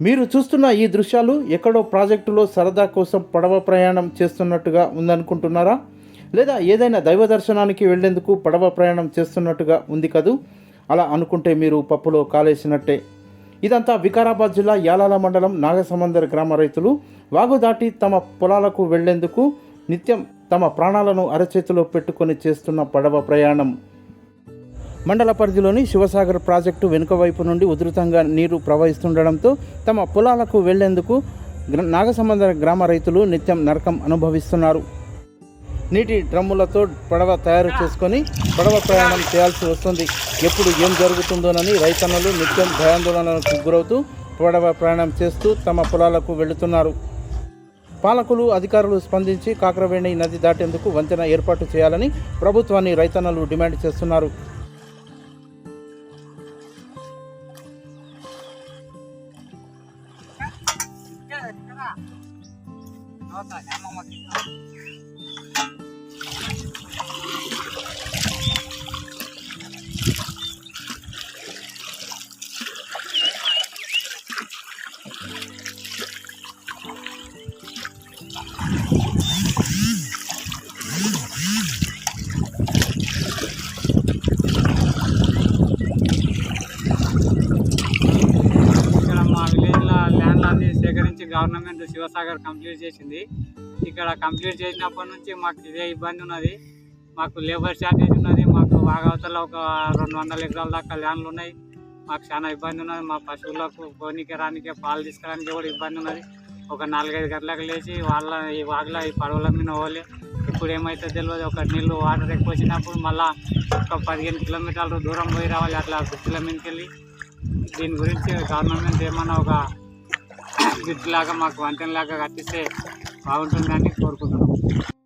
మీరు చూస్తున్న ఈ దృశ్యాలు ఎక్కడో ప్రాజెక్టులో సరదా కోసం పడవ ప్రయాణం చేస్తున్నట్టుగా ఉందనుకుంటున్నారా? లేదా ఏదైనా దైవ దర్శనానికి వెళ్లేందుకు పడవ ప్రయాణం చేస్తున్నట్టుగా ఉంది కదూ? అలా అనుకుంటే మీరు పప్పులో కాలేసినట్టే. ఇదంతా వికారాబాద్ జిల్లా యాలాల మండలం నాగసమందర్ గ్రామ రైతులు వాగు దాటి తమ పొలాలకు వెళ్లేందుకు నిత్యం తమ ప్రాణాలను అరచేతిలో పెట్టుకొని చేస్తున్న పడవ ప్రయాణం. మండల పరిధిలోని శివసాగర్ ప్రాజెక్టు వెనుక వైపు నుండి ఉధృతంగా నీరు ప్రవహిస్తుండడంతో తమ పొలాలకు వెళ్లేందుకు నాగసమందర గ్రామ రైతులు నిత్యం నరకం అనుభవిస్తున్నారు. నీటి డ్రమ్ములతో పడవ తయారు చేసుకొని పడవ ప్రయాణం చేయాల్సి వస్తుంది. ఎప్పుడు ఏం జరుగుతుందోనని రైతన్నలు నిత్యం భయాందోళనలకు గురవుతూ పడవ ప్రయాణం చేస్తూ తమ పొలాలకు వెళుతున్నారు. పాలకులు అధికారులు స్పందించి కాకరవేణి నది దాటేందుకు వంతెన ఏర్పాటు చేయాలని ప్రభుత్వాన్ని రైతన్నలు డిమాండ్ చేస్తున్నారు. సేకరించి గవర్నమెంట్ శివసాగర్ కంప్లీట్ చేసింది. ఇక్కడ కంప్లీట్ చేసినప్పటి నుంచి మాకు ఇదే ఇబ్బంది ఉన్నది. మాకు లేబర్ షార్టేజ్ ఉన్నది. మాకు వాగవతల ఒక 200 ఎకరాల దాకా ల్యాండ్లు ఉన్నాయి. మాకు చాలా ఇబ్బంది ఉన్నది. మా పశువులకు పోనీకి రానికే పాలు తీసుకురానికి కూడా ఇబ్బంది ఉన్నది. ఒక 4-5 గంటలకు లేచి ఈ వాగులో ఈ పడవల మీద పోలే. ఇప్పుడు ఏమైతే తెలియదు. ఒక నీళ్ళు వాటర్ ఎక్కువ వచ్చినప్పుడు మళ్ళీ ఒక 15 కిలోమీటర్లు దూరం పోయి రావాలి. అట్లా గుర్తుల మీదకి వెళ్ళి దీని గురించి గవర్నమెంట్ ఏమన్నా ఒక బ్రిడ్జ్ లాగా మాకు వంతెనలాగా కట్టిస్తే బాగుంటుందని కోరుకుంటున్నాం.